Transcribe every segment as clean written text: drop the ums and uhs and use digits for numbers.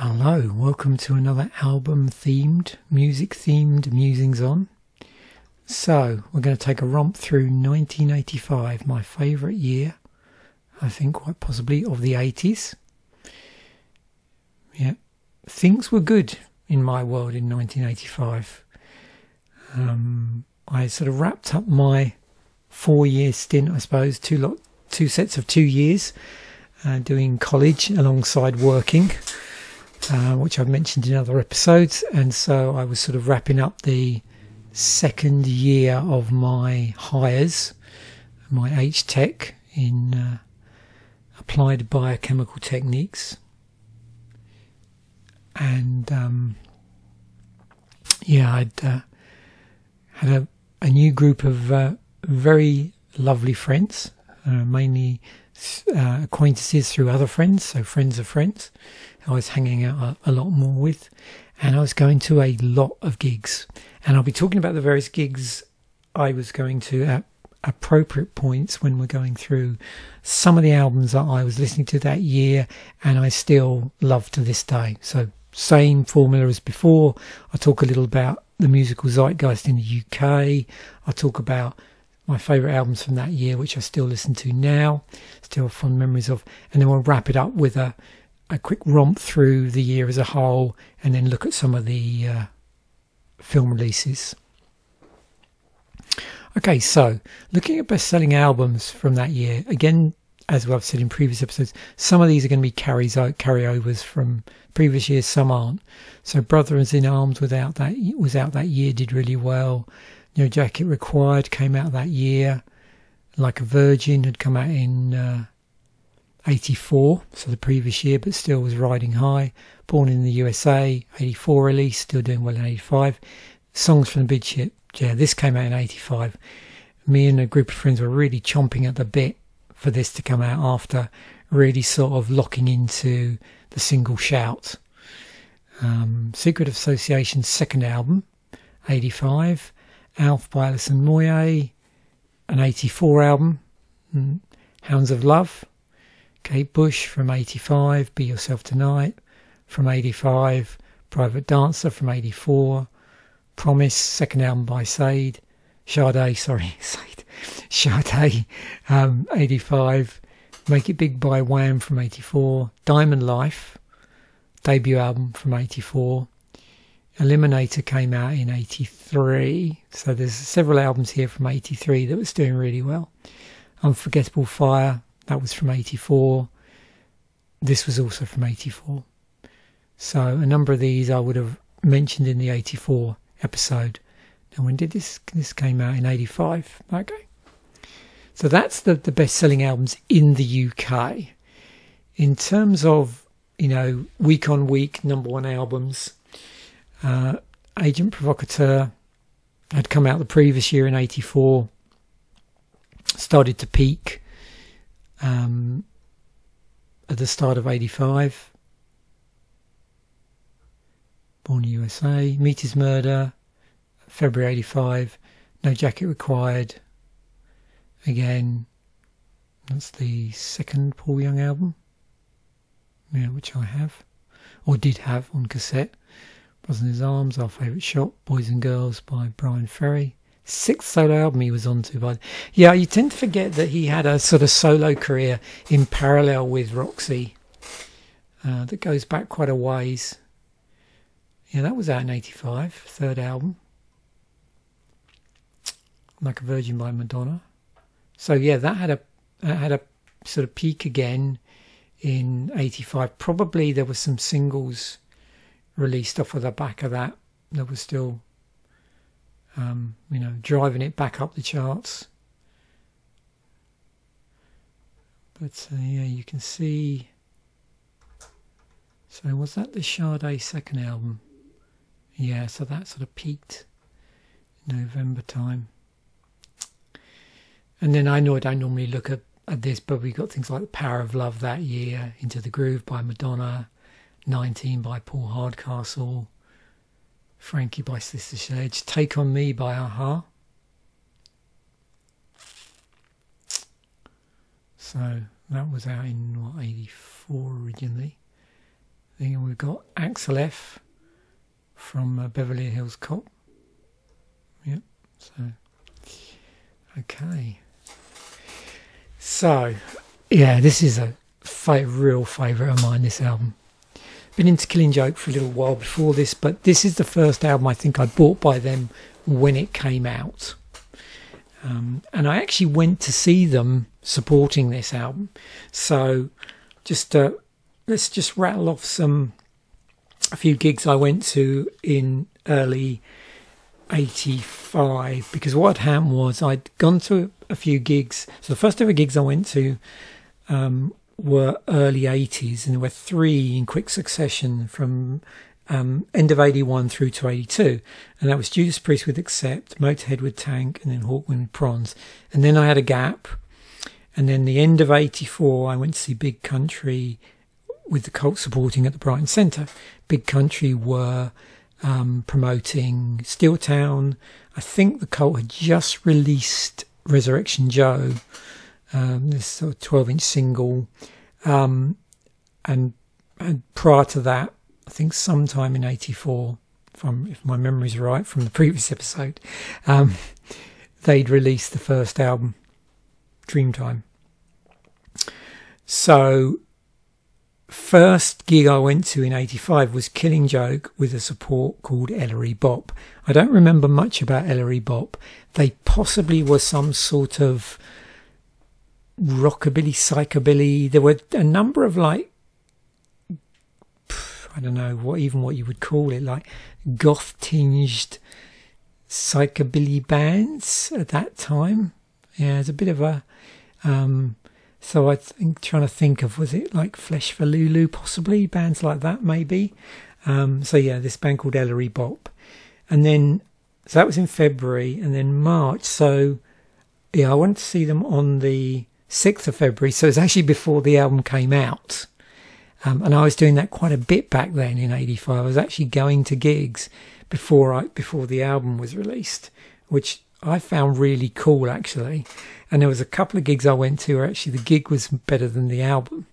Hello, welcome to another album-themed, music-themed Musings On. So, we're going to take a romp through 1985, my favourite year, I think quite possibly, of the 80s. Yeah, things were good in my world in 1985. I sort of wrapped up my 4-year stint, I suppose, two sets of 2 years, doing college alongside working. Which I've mentioned in other episodes, and so I was sort of wrapping up the second year of my hires, my H-Tech in applied biochemical techniques, and I'd had a new group of very lovely friends, mainly acquaintances through other friends, so friends of friends I was hanging out a lot more with, and I was going to a lot of gigs, and I'll be talking about the various gigs I was going to at appropriate points when we're going through some of the albums that I was listening to that year and I still love to this day. So same formula as before. I talk a little about the musical zeitgeist in the UK. I talk about my favourite albums from that year, which I still listen to now, still have fond memories of, and then we'll wrap it up with a quick romp through the year as a whole, and then look at some of the film releases. Okay, so looking at best-selling albums from that year, again, as I've said in previous episodes, some of these are going to be carryovers from previous years, some aren't. So Brothers in Arms was out that year, did really well. No Jacket Required came out that year. Like a Virgin had come out in 84, so the previous year, but still was riding high. Born in the USA, 84 release, still doing well in 85. Songs from the Big Ship, yeah, this came out in 85. Me and a group of friends were really chomping at the bit for this to come out after really sort of locking into the single Shout. Secret of Association's second album, 85. Alf by Alison Moyet, an 84 album. Hounds of Love, Kate Bush from 85, Be Yourself Tonight from 85, Private Dancer from 84, Promise, second album by Sade, Sade, 85, Make It Big by Wham from 84, Diamond Life, debut album from 84, Eliminator came out in 83, so there's several albums here from 83 that was doing really well. Unforgettable Fire, that was from 84. This was also from 84. So a number of these I would have mentioned in the 84 episode. Now when did this came out in 85? Okay. So that's the best-selling albums in the UK. In terms of, week on week number one albums, Agent Provocateur had come out the previous year in 84. Started to peak at the start of 85. Born in the USA. Meet His Murder, February 85. No Jacket Required. Again, that's the second Paul Young album, which I have, or did have on cassette. Brothers in His Arms, Our Favourite Shop, Boys and Girls by Brian Ferry. Sixth solo album he was on to. Yeah, you tend to forget that he had a sort of solo career in parallel with Roxy that goes back quite a ways. Yeah, that was out in 85, third album. Like a Virgin by Madonna. So yeah, that had a sort of peak again in 85. Probably there were some singles released off of the back of that was still driving it back up the charts. But yeah, you can see. So was that the Sade second album? Yeah, so that sort of peaked November time. And then I know I don't normally look at this, but we got things like The Power of Love that year, Into the Groove by Madonna, 19 by Paul Hardcastle, Frankie by Sister Sledge, Take On Me by a-ha. So that was out in 84 originally. Then we've got Axel F from Beverly Hills Cop. Yep. So, okay. So, yeah, this is a real favourite of mine, this album. Been into Killing Joke for a little while before this, but this is the first album I think I bought by them when it came out. And I actually went to see them supporting this album. So just let's just rattle off a few gigs I went to in early 85, because what had happened was I'd gone to a few gigs. So the first ever gigs I went to were early 80s, and there were 3 in quick succession from end of 81 through to 82, and that was Judas Priest with Accept, Motorhead with Tank, and then Hawkwind with Prawns. And then I had a gap, and then the end of 84 I went to see Big Country with the Cult supporting at the Brighton Centre. Big Country were promoting Steel Town. I think the Cult had just released Resurrection Joe, this sort of 12-inch single, and prior to that, I think sometime in 84, if my memory's right from the previous episode, they'd released the first album, Dreamtime. So first gig I went to in 85 was Killing Joke with a support called Ellery Bop. I don't remember much about Ellery Bop. They possibly were some sort of rockabilly, psychobilly. There were a number of, like, I don't know what you would call it, like goth tinged psychobilly bands at that time. Yeah, it's a bit of a so I think, trying to think of, was it like Flesh for Lulu, possibly bands like that, maybe. So yeah, this band called Ellery Bop, and then so that was in February, and then March. So yeah, I went to see them on the 6th of February. So it's actually before the album came out. And I was doing that quite a bit back then in 85. I was actually going to gigs before the album was released, which I found really cool, actually. And there was a couple of gigs I went to where actually the gig was better than the album,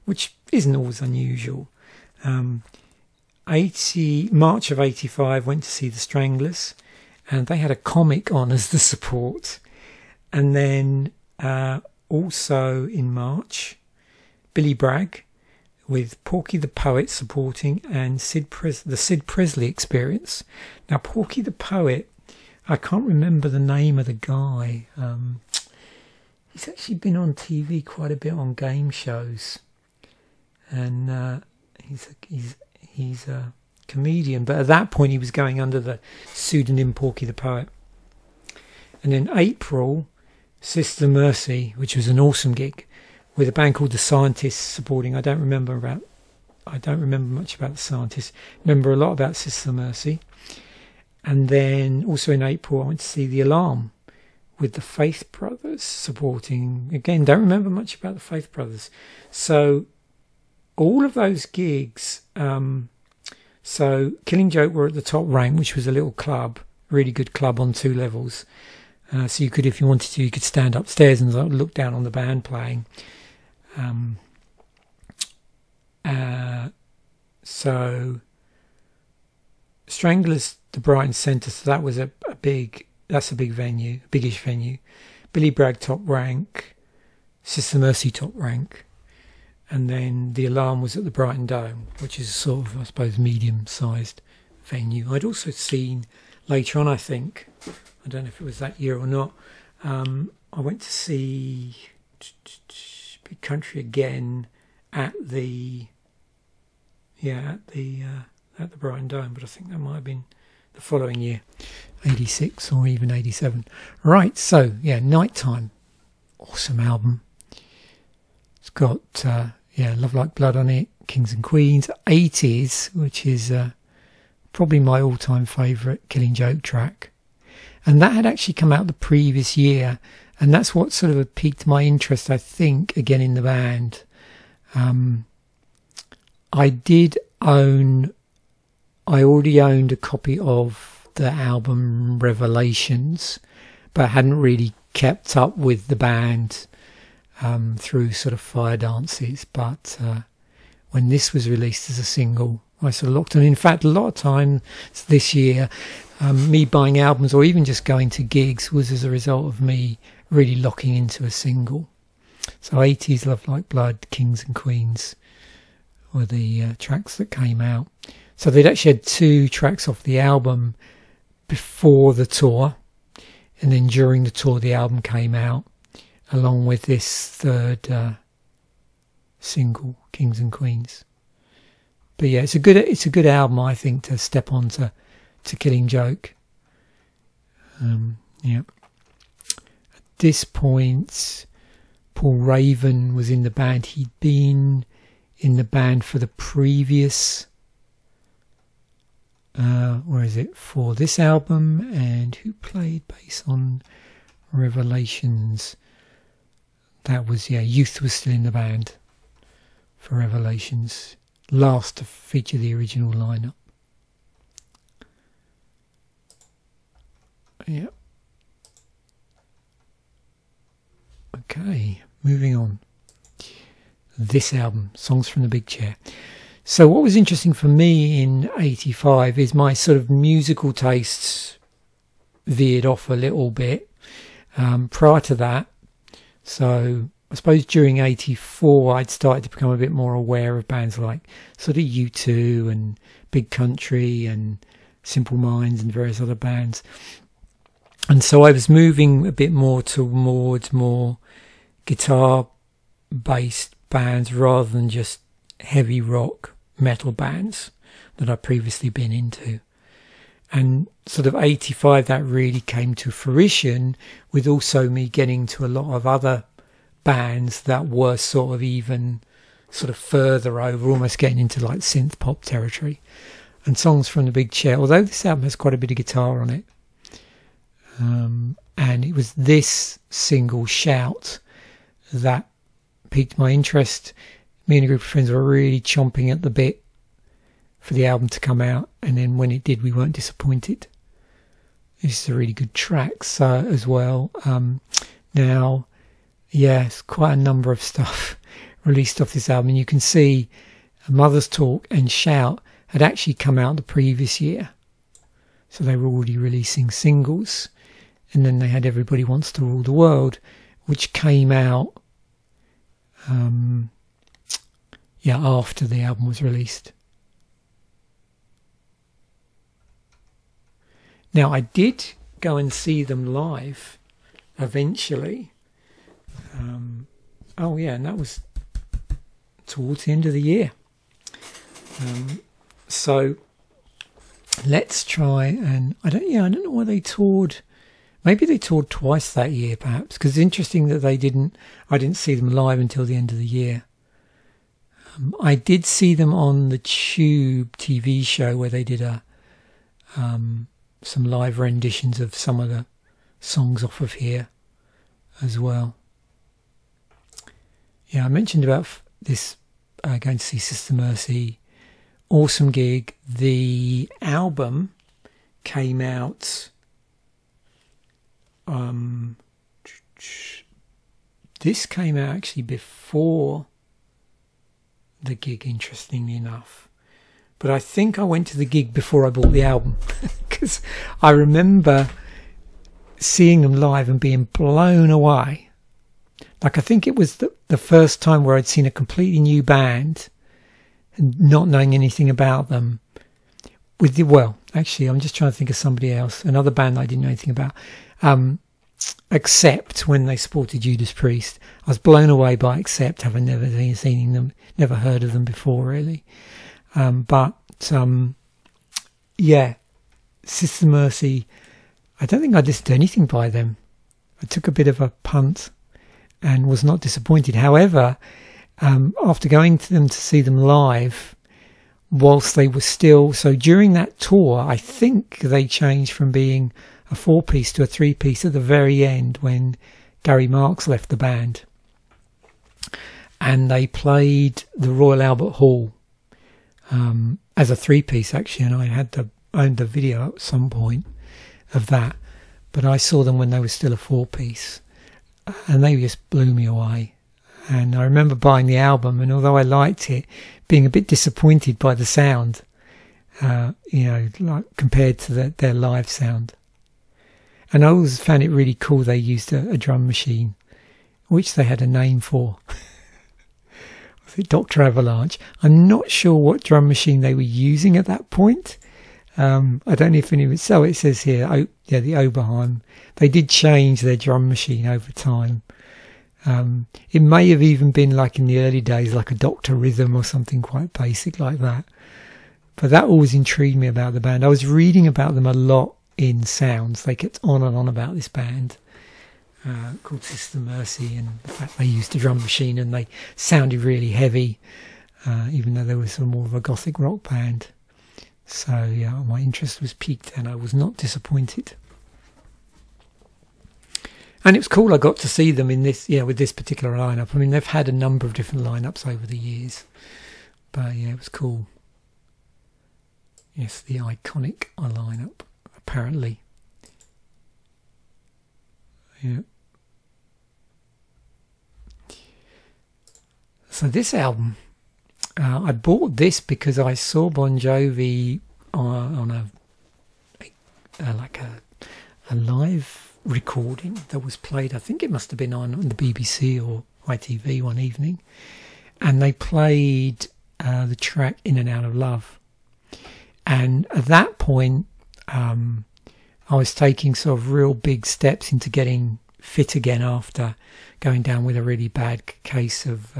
which isn't always unusual. March of 85, went to see the Stranglers, and they had a comic on as the support. And then also in March, Billy Bragg with Porky the Poet supporting, and the Sid Presley Experience. Now, Porky the Poet, I can't remember the name of the guy. He's actually been on TV quite a bit on game shows, and he's a comedian. But at that point, he was going under the pseudonym Porky the Poet. And then April, Sister Mercy, which was an awesome gig, with a band called The Scientists supporting. I don't remember much about The Scientists. Remember a lot about Sister Mercy. And then also in April I went to see The Alarm with the Faith Brothers supporting. Again, don't remember much about the Faith Brothers. So all of those gigs, so Killing Joke were at the top rank, which was a little club, really good club on 2 levels. So you could, if you wanted to, you could stand upstairs and look down on the band playing. So Stranglers, the Brighton Centre, so that was that's a big venue, biggish venue. Billy Bragg top rank, Sister Mercy top rank, and then The Alarm was at the Brighton Dome, which is sort of, I suppose, medium-sized venue. I'd also seen later on, I think, I don't know if it was that year or not, I went to see Big Country again at the Brighton Dome, but I think that might have been the following year, 86 or even 87. Right, so yeah, Nighttime, awesome album. It's got Love Like Blood on it, Kings and Queens, 80s, which is probably my all-time favourite Killing Joke track, and that had actually come out the previous year, and that's what sort of piqued my interest, I think, again in the band. I already owned a copy of the album Revelations, but hadn't really kept up with the band through sort of fire dances. But when this was released as a single. I sort of locked on. In fact, a lot of time this year, me buying albums or even just going to gigs was as a result of me really locking into a single. So 80s Love Like Blood, Kings and Queens were the tracks that came out. So they'd actually had 2 tracks off the album before the tour, and then during the tour the album came out along with this third single, Kings and Queens. But yeah, it's a good album, I think, to step on to Killing Joke. Yeah. At this point, Paul Raven was in the band. He'd been in the band for the previous, for this album, and who played bass on Revelations? That was, Youth was still in the band for Revelations. Last to feature the original lineup. Yep. Okay, moving on. This album, Songs from the Big Chair. So what was interesting for me in 85 is my sort of musical tastes veered off a little bit prior to that. So I suppose during 84 I'd started to become a bit more aware of bands like sort of U2 and Big Country and Simple Minds and various other bands. And so I was moving a bit more towards more guitar-based bands rather than just heavy rock metal bands that I'd previously been into. And sort of 85, that really came to fruition with also me getting to a lot of other bands that were sort of even sort of further over, almost getting into like synth pop territory. And Songs from the Big Chair, although this album has quite a bit of guitar on it, and it was this single, Shout, that piqued my interest. Me and a group of friends were really chomping at the bit for the album to come out, and then when it did, we weren't disappointed. This is a really good track as well. Now, it's quite a number of stuff released off this album, and you can see Mother's Talk and Shout had actually come out the previous year, so they were already releasing singles. And then they had Everybody Wants to Rule the World, which came out after the album was released. Now, I did go and see them live eventually. And that was towards the end of the year. So let's try and I don't know why they toured. Maybe they toured twice that year, perhaps, because it's interesting that I didn't see them live until the end of the year. I did see them on the Tube TV show where they did some live renditions of some of the songs off of here as well. Yeah, I mentioned about this going to see Sister Mercy. Awesome gig. The album came out. This came out actually before the gig, interestingly enough. But I think I went to the gig before I bought the album because I remember seeing them live and being blown away. Like, I think it was the first time where I'd seen a completely new band and not knowing anything about them. Actually, I'm just trying to think of somebody else, another band that I didn't know anything about. Accept, when they supported Judas Priest. I was blown away by Accept, having never seen them, never heard of them before, really. Sister Mercy, I don't think I listened to anything by them. I took a bit of a punt and was not disappointed. However, after going to them to see them live, whilst they were still, so during that tour, I think they changed from being a 4-piece to a 3-piece at the very end when Gary Marks left the band. And they played the Royal Albert Hall as a 3-piece, actually, and I owned the video at some point of that. But I saw them when they were still a 4-piece, and they just blew me away. And I remember buying the album, and although I liked it, being a bit disappointed by the sound, like compared to their live sound. And I always found it really cool they used a drum machine, which they had a name for. Was it Dr. Avalanche? I'm not sure what drum machine they were using at that point. I don't know if anyone... So it says here, the Oberheim. They did change their drum machine over time. It may have even been like in the early days, like a Dr. Rhythm or something quite basic like that. But that always intrigued me about the band. I was reading about them a lot in Sounds. They kept on and on about this band called Sister Mercy, and the fact they used a drum machine and they sounded really heavy, even though they were sort of more of a gothic rock band. So yeah, my interest was piqued and I was not disappointed. And it was cool I got to see them in this, with this particular lineup. I mean, they've had a number of different lineups over the years, but yeah, it was cool. Yes, the iconic lineup, apparently. Yeah. So this album, I bought this because I saw Bon Jovi on a live recording that was played. I think it must have been on the BBC or ITV one evening, and they played the track "In and Out of Love." And at that point, I was taking sort of real big steps into getting fit again after going down with a really bad case of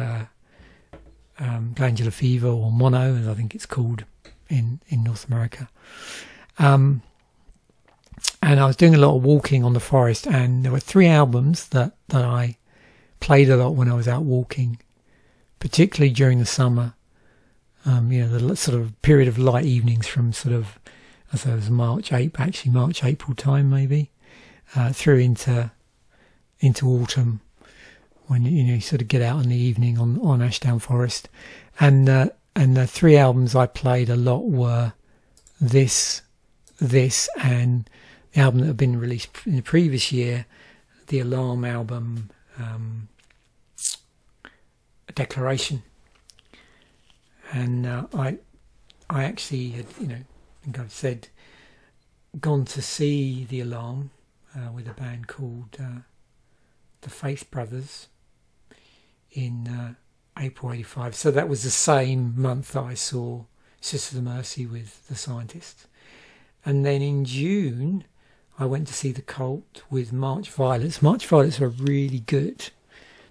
glandular fever, or mono, as I think it's called in North America. And I was doing a lot of walking on the forest, and there were 3 albums that I played a lot when I was out walking, particularly during the summer. The sort of period of light evenings from sort of, I thought it was March, April time maybe, through into autumn, when you sort of get out in the evening on Ashdown Forest. And the 3 albums I played a lot were this, and the album that had been released in the previous year, the Alarm album, Declaration. And I actually had, I think I've said, gone to see the Alarm with a band called the Faith Brothers in April '85. So that was the same month that I saw Sisters of Mercy with the Scientists. And then in June, I went to see the Cult with March Violets. March Violets were really good.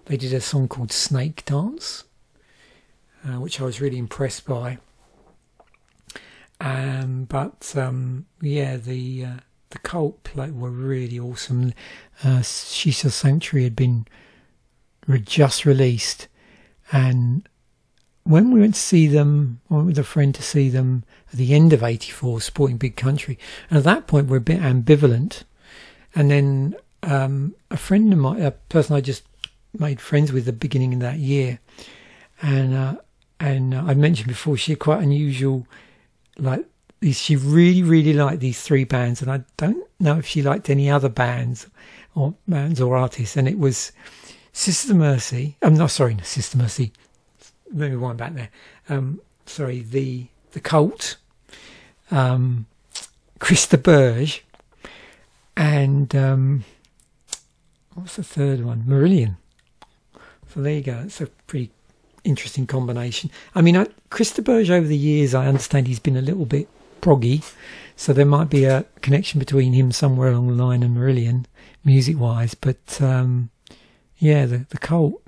They did a song called Snake Dance, which I was really impressed by. The Cult were really awesome. She Shall Sanctuary had been just released, and when we went to see them, I went with a friend to see them at the end of '84, supporting Big Country, and at that point we're a bit ambivalent. And then a friend of mine, a person I just made friends with at the beginning of that year, and I mentioned before, she had quite unusual, she really liked these 3 bands, and I don't know if she liked any other bands or artists. And it was Sister Mercy. Sister Mercy. Let me wind back there. The Cult, Krista Burge, and what's the third one? Marillion. So there you go. It's a pretty interesting combination. I mean, Krista Burge, over the years, I understand he's been a little bit proggy, so there might be a connection between him somewhere along the line and Marillion, music-wise. But the Cult,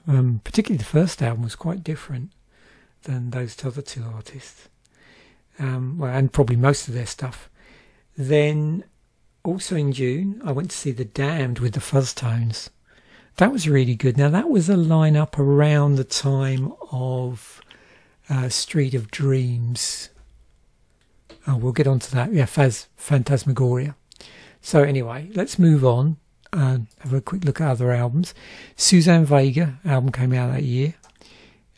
particularly the first album, was quite different than those other 2 artists, and probably most of their stuff. Then, also in June, I went to see The Damned with the Fuzztones. That was really good. Now, that was a lineup around the time of Street of Dreams. Oh, we'll get on to that. Yeah, Phantasmagoria. So anyway, let's move on and have a quick look at other albums. Suzanne Vega album came out that year.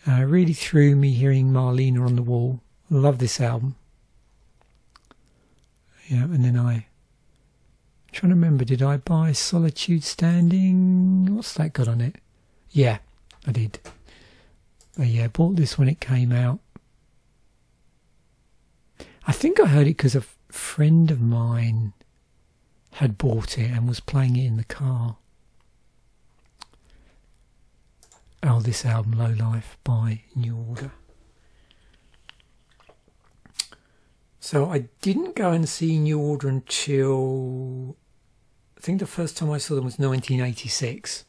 Really threw me hearing Marlena on the Wall. I love this album. Yeah, and then I'm trying to remember, did I buy Solitude Standing? What's that got on it? Yeah, I did. But yeah, I bought this when it came out. I think I heard it because a friend of mine had bought it and was playing it in the car. Oh, this album, Low Life by New Order. So I didn't go and see New Order until, I think the first time I saw them was 1986.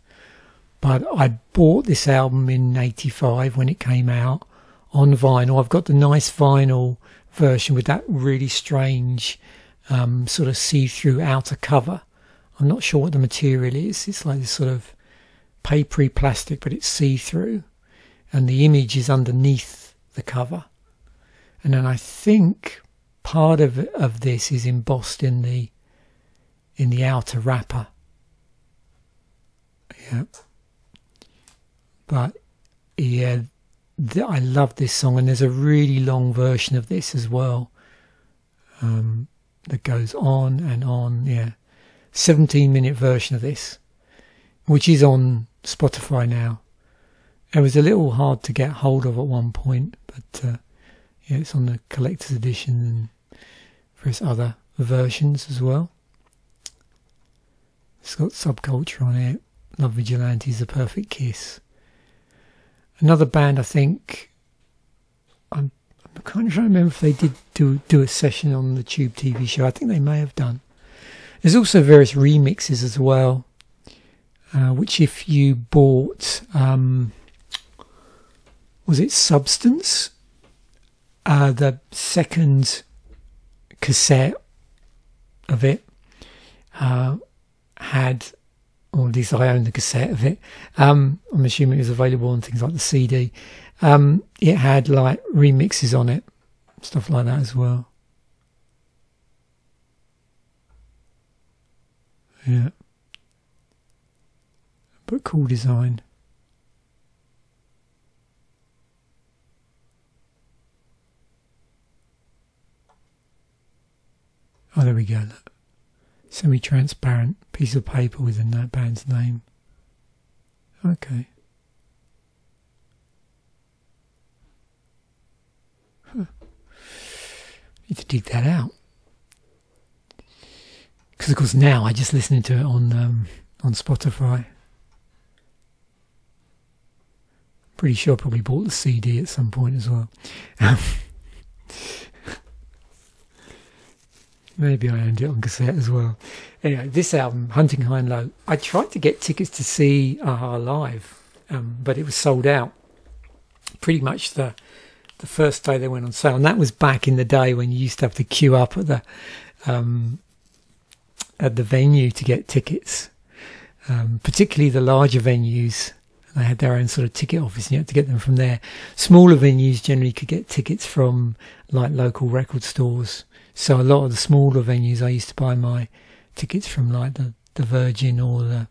But I bought this album in 85 when it came out on vinyl. I've got the nice vinyl version with that really strange sort of see-through outer cover. I'm not sure what the material is. It's like this sort of papery plastic, but it's see-through, and the image is underneath the cover. And then I think part of this is embossed in the outer wrapper. Yeah. But yeah, I love this song, and there's a really long version of this as well that goes on and on. Yeah, 17-minute version of this, which is on Spotify now. It was a little hard to get hold of at one point, but yeah, it's on the collector's edition and various other versions as well. It's got Subculture on it, Love Vigilantes, The Perfect Kiss. Another band, I think, I'm kind of trying to remember if they did do a session on the Tube TV show. I think they may have done. There's also various remixes as well, which if you bought, was it Substance? The second cassette of it had, or at least I own the cassette of it. I'm assuming it was available on things like the CD. It had like remixes on it, stuff like that as well. Yeah, but cool design. Oh, there we go. Look. Semi-transparent piece of paper with the band's name. Okay. Huh. Need to dig that out. Because of course now I just listen to it on Spotify. Pretty sure I probably bought the CD at some point as well. Maybe I owned it on cassette as well. Anyway, this album, Hunting High and Low, I tried to get tickets to see Aha live, but it was sold out pretty much the first day they went on sale. And that was back in the day when you used to have to queue up at the venue to get tickets, particularly the larger venues. They had their own sort of ticket office and you had to get them from there. Smaller venues generally could get tickets from like local record stores. So a lot of the smaller venues, I used to buy my tickets from like the Virgin or the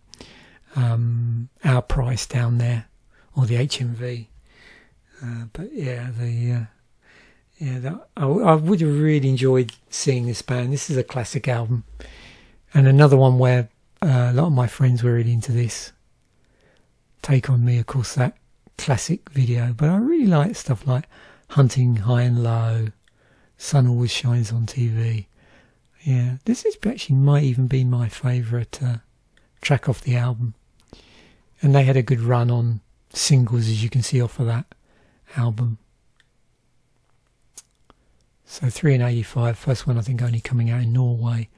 Our Price down there, or the HMV. But yeah, I would have really enjoyed seeing this band. This is a classic album, and another one where a lot of my friends were really into this. Take On Me, of course, that classic video. But I really like stuff like Hunting High and Low, Sun Always Shines on TV. Yeah, this is actually might even be my favourite track off the album. And they had a good run on singles, as you can see off of that album. So 3 in 85, first one I think only coming out in Norway,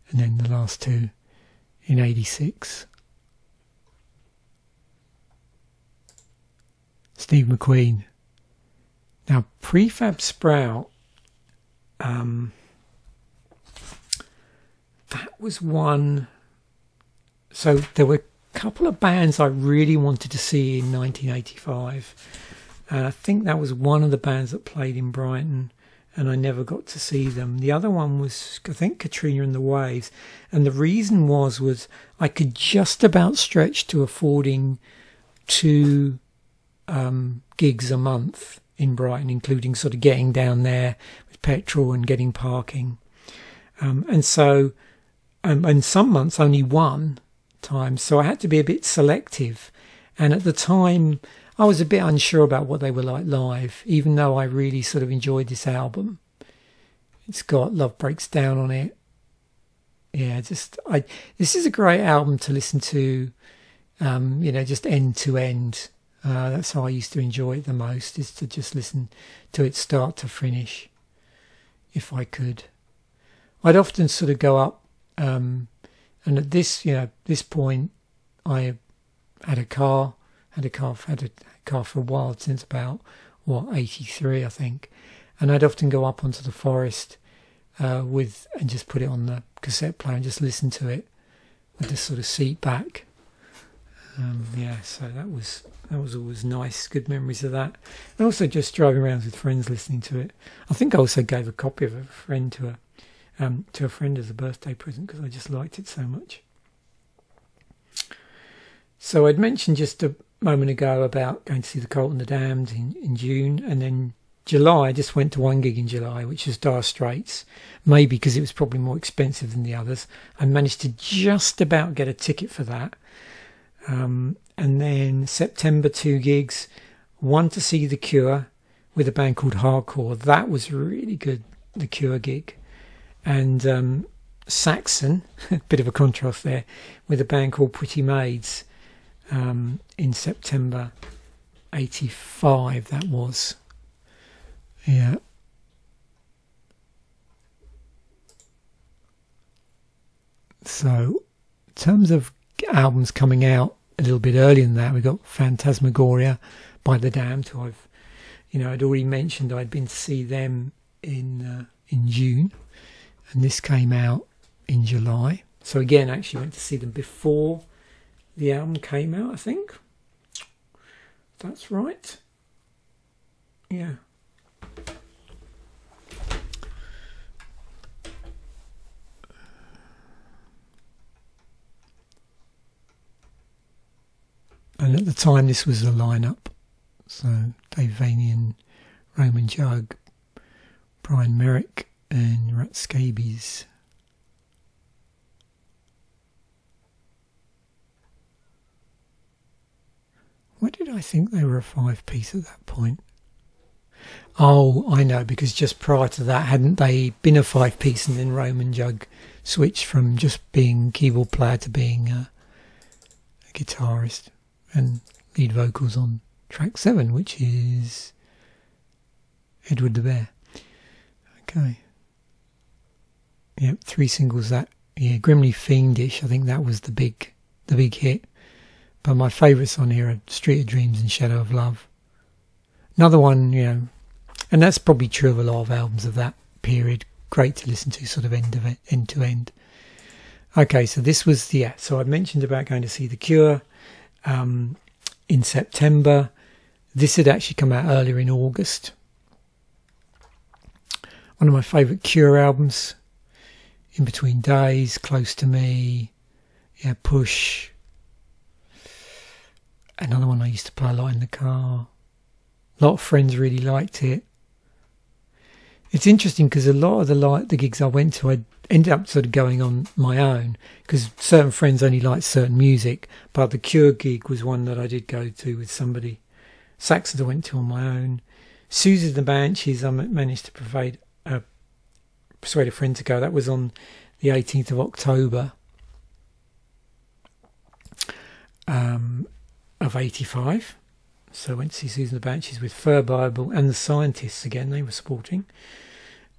and then the last two in 86. Steve McQueen. Now, Prefab Sprout, that was one. So there were a couple of bands I really wanted to see in 1985, and I think that was one of the bands that played in Brighton, and I never got to see them. The other one was, I think, Katrina and the Waves, and the reason was I could just about stretch to affording 2 gigs a month in Brighton, including sort of getting down there with petrol and getting parking. And so, and some months only one time. So I had to be a bit selective. And at the time, I was a bit unsure about what they were like live, even though I really sort of enjoyed this album. It's got Love Breaks Down on it. Yeah, this is a great album to listen to, you know, just end to end. That's how I used to enjoy it the most, is to just listen to it start to finish, if I could. I'd often sort of go up, and at this, you know, this point, I had a car for a while, since about, 83, I think. And I'd often go up onto the forest and just put it on the cassette player and just listen to it with the sort of seat back. Yeah, so that was always nice, good memories of that. And also just driving around with friends listening to it. I think I also gave a copy of a friend to a friend as a birthday present because I just liked it so much. So I'd mentioned just a moment ago about going to see the Cult and the Damned in June, and then July I just went to one gig in July, which was Dire Straits, maybe because it was probably more expensive than the others. I managed to just about get a ticket for that. And then September, 2 gigs, one to see The Cure with a band called Hardcore. That was really good, The Cure gig. And Saxon, a bit of a contrast there, with a band called Pretty Maids in September 85, that was. Yeah. So, in terms of albums coming out a little bit earlier than that, we got Phantasmagoria by The Damned, who I'd already mentioned. I'd been to see them in June, and this came out in July. So again, actually went to see them before the album came out, I think. That's right. Yeah. And at the time, this was the lineup. So Dave Vanian, Roman Jug, Brian Merrick, and Rat Scabies. Why did I think they were a 5-piece at that point? Oh, I know, because just prior to that, hadn't they been a 5-piece, and then Roman Jug switched from just being keyboard player to being a guitarist and lead vocals on track 7, which is Edward the Bear. Okay. Yep, 3 singles that year. Grimly Fiendish, I think that was the big hit. But my favourites on here are Street of Dreams and Shadow of Love. Another one, you know, and that's probably true of a lot of albums of that period. Great to listen to, sort of end to end. Okay, so this was so I mentioned about going to see The Cure in September. This had actually come out earlier in August. One of my favourite Cure albums, In Between Days, Close to Me, Push. Another one I used to play a lot in the car. A lot of friends really liked it. It's interesting because a lot of the gigs I went to, I ended up sort of going on my own because certain friends only liked certain music. But the Cure gig was one that I did go to with somebody. Saxon I went to on my own. Susie and the Banshees, I managed to persuade a friend to go. That was on the 18th of October of 85. So I went to see Susan the Banshees with Fur Bible and the Scientists again. They were supporting.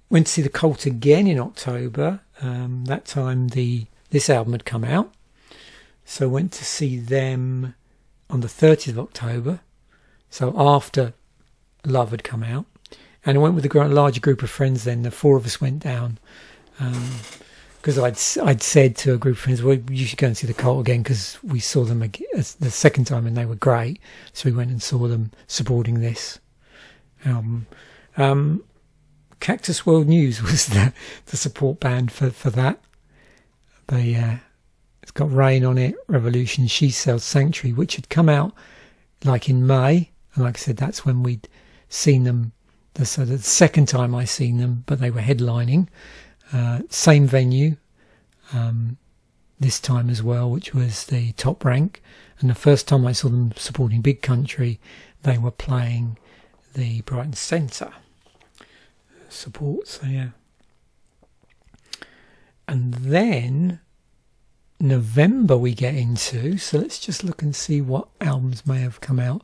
Went to see the Cult again in October. That time this album had come out. So went to see them on the 30th of October. So after Love had come out. And I went with a larger group of friends then. The 4 of us went down. Because I'd said to a group of friends, well, you should go and see the Cult again because we saw them the second time and they were great. So we went and saw them supporting this album. Cactus World News was the support band for that. It's got Rain on it, Revolution, She Sells, Sanctuary, which had come out like in May. And like I said, that's when we'd seen them. The second time I seen them, but they were headlining. Same venue, the this time as well, which was the Top Rank. And the first time I saw them supporting Big Country, they were playing the Brighton Centre support. So yeah. And then November we get into, so let's just look and see what albums may have come out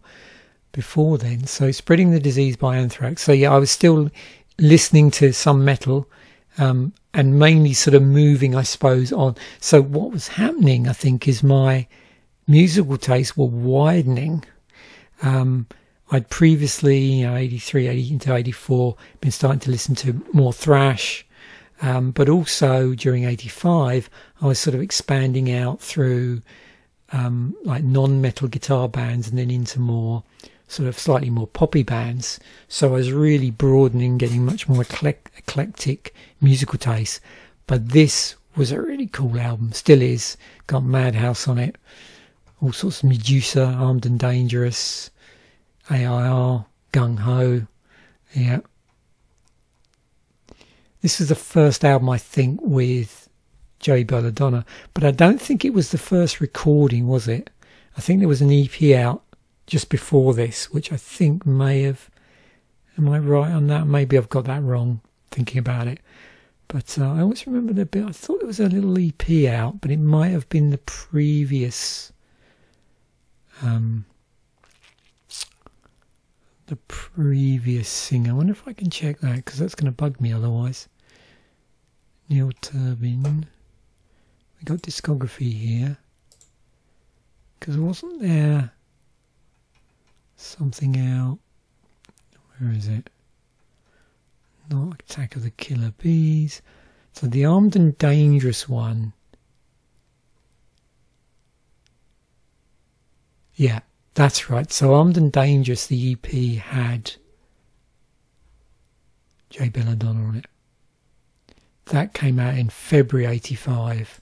before then. So Spreading the Disease by Anthrax. So yeah, I was still listening to some metal, and mainly sort of moving, I suppose, on. So what was happening, I think, is my musical tastes were widening. I'd previously, 83, 80 into 84, been starting to listen to more thrash, but also during 85, I was sort of expanding out through like non-metal guitar bands and then into more sort of slightly more poppy bands. So I was really broadening, getting much more eclectic musical taste. But this was a really cool album, still is. Got Madhouse on it, all sorts of Medusa, Armed and Dangerous, AIR, Gung Ho, yeah. This was the first album, I think, with Joey Belladonna, but I don't think it was the first recording, was it? I think there was an EP out just before this, which I think may have... Am I right on that? Maybe I've got that wrong, thinking about it. But I always remember the bit... I thought there was a little EP out, but it might have been the previous... the previous singer. I wonder if I can check that, because that's going to bug me otherwise. Neil Turbin. We got discography here. Because wasn't there something out? Where is it? Not Attack of the Killer Bees. So the Armed and Dangerous one. Yeah, that's right. So Armed and Dangerous, the EP had Joey Belladonna on it. That came out in February 85,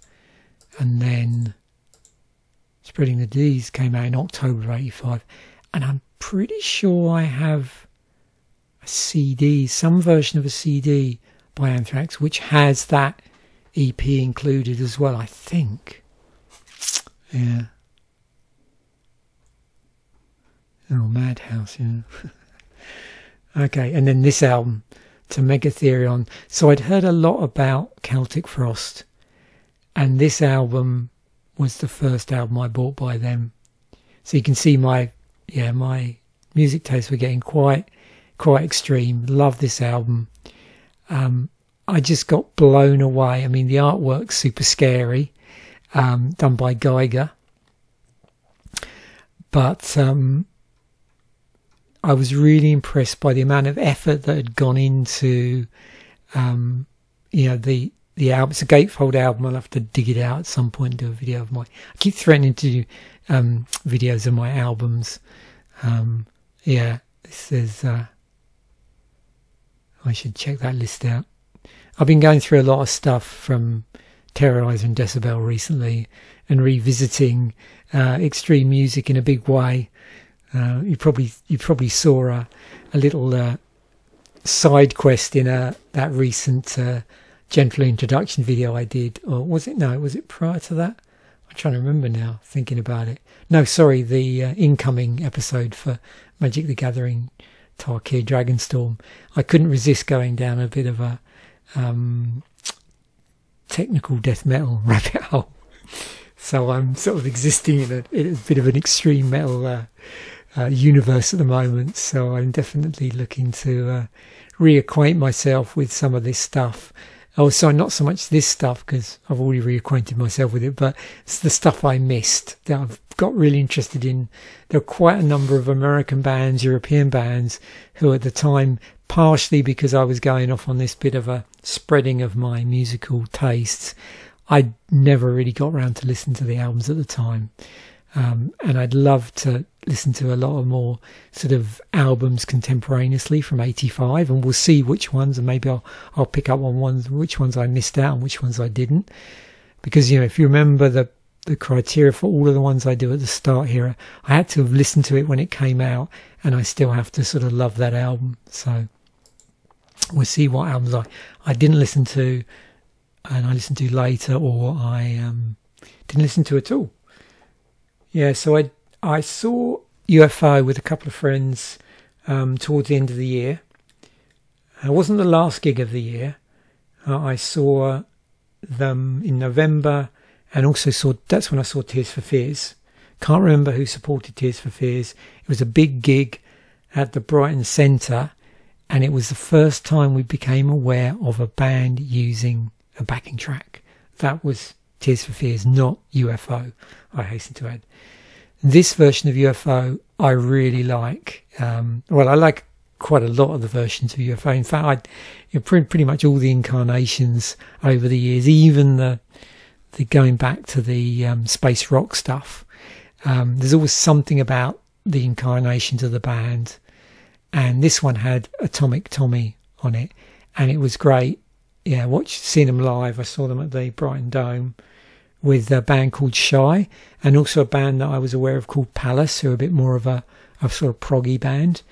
and then Spreading the Disease came out in October 85, and I'm pretty sure I have a CD, some version of a CD by Anthrax, which has that EP included as well, I think. Yeah. Oh, Madhouse, yeah. Okay, and then this album, To Megatherion. So I'd heard a lot about Celtic Frost, and this album was the first album I bought by them. So you can see my music tastes were getting quite extreme. Love this album. I just got blown away. I mean, the artwork's super scary, done by Geiger, but I was really impressed by the amount of effort that had gone into, the album. It's a gatefold album. I'll have to dig it out at some point and do a video of my... I keep threatening to do videos of my albums. This is... I should check that list out. I've been going through a lot of stuff from Terrorizer and Decibel recently and revisiting extreme music in a big way. You probably saw a little side quest in that recent gentle introduction video I did, or was it? No, was it prior to that? I'm trying to remember now, thinking about it. No, sorry, the incoming episode for Magic the Gathering Tarkir Dragonstorm. I couldn't resist going down a bit of a technical death metal rabbit hole. So I'm sort of existing in a bit of an extreme metal universe at the moment. So I'm definitely looking to reacquaint myself with some of this stuff. Oh, sorry, not so much this stuff, because I've already reacquainted myself with it, but it's the stuff I missed that I've got really interested in. There were quite a number of American bands, European bands, who at the time, partially because I was going off on this bit of a spreading of my musical tastes, I never really got around to listen to the albums at the time. And I'd love to listen to a lot of more sort of albums contemporaneously from 85, and we'll see which ones, and maybe I'll pick up on which ones I missed out and which ones I didn't. Because, if you remember the criteria for all of the ones I do at the start here, I had to have listened to it when it came out, and I still have to sort of love that album. So we'll see what albums I didn't listen to and I listened to later, or I didn't listen to at all. Yeah, so I saw UFO with a couple of friends towards the end of the year. It wasn't the last gig of the year. I saw them in November, and also that's when I saw Tears for Fears. Can't remember who supported Tears for Fears. It was a big gig at the Brighton Centre, and it was the first time we became aware of a band using a backing track. That was Tears for Fears, not UFO, I hasten to add. This version of UFO I really like. Well, I like quite a lot of the versions of UFO. In fact, pretty much all the incarnations over the years, even the going back to the space rock stuff. There's always something about the incarnations of the band, and this one had Atomic Tommy on it, and it was great. Yeah, seeing them live. I saw them at the Brighton Dome with a band called Shy, and also a band that I was aware of called Palace, who are a bit more of a sort of proggy band.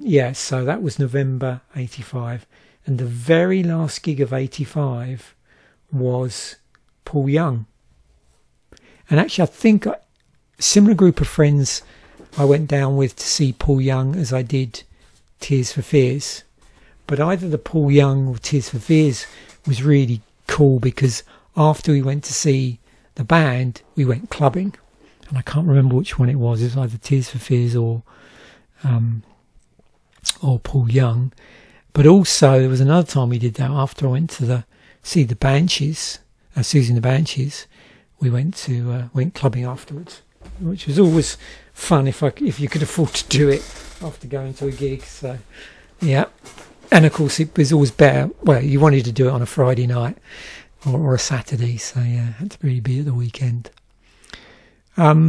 Yeah, so that was November 85, and the very last gig of 85 was Paul Young. And actually, I think a similar group of friends I went down with to see Paul Young as I did Tears for Fears. But either the Paul Young or Tears for Fears was really cool, because after we went to see the band, we went clubbing. And I can't remember which one it was. It was either Tears for Fears or Paul Young. But also there was another time we did that after I went to see the Banshees, Susie and the Banshees. We went clubbing afterwards, which was always fun if you could afford to do it after going to a gig. So yeah, and of course it was always better. Well, you wanted to do it on a Friday night or a Saturday, so yeah, it had to really be at the weekend. Yeah,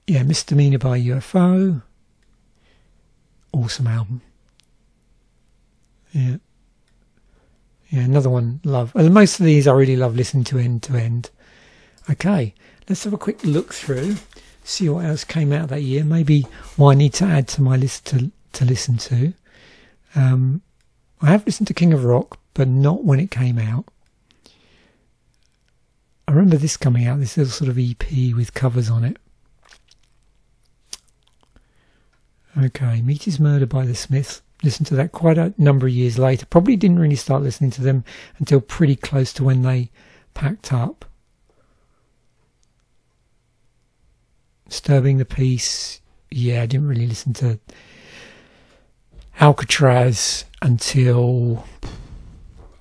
Misdemeanor by UFO. Awesome album. Yeah, another one love. And most of these I really love listening to end to end. Okay, let's have a quick look through, see what else came out that year. Maybe what I need to add to my list to listen to. I have listened to King of Rock, but not when it came out. I remember this coming out, this little sort of EP with covers on it. Okay, Meat is Murder by the Smiths. Listened to that quite a number of years later. Probably didn't really start listening to them until pretty close to when they packed up. Disturbing the Peace. Yeah, I didn't really listen to Alcatraz until,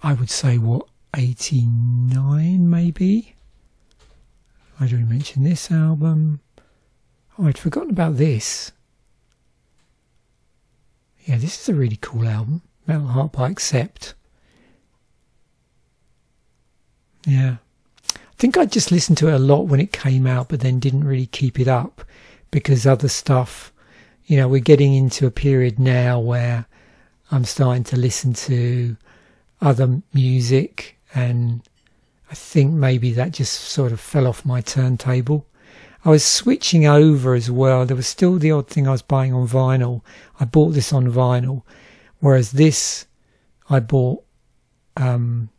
I would say, 89 maybe? I'd already mentioned this album. Oh, I'd forgotten about this. Yeah, this is a really cool album. Metal Heart by Accept. Yeah. I think I just listened to it a lot when it came out, but then didn't really keep it up because other stuff, we're getting into a period now where I'm starting to listen to other music, and I think maybe that just sort of fell off my turntable. I was switching over as well. There was still the odd thing I was buying on vinyl. I bought this on vinyl, whereas this I bought on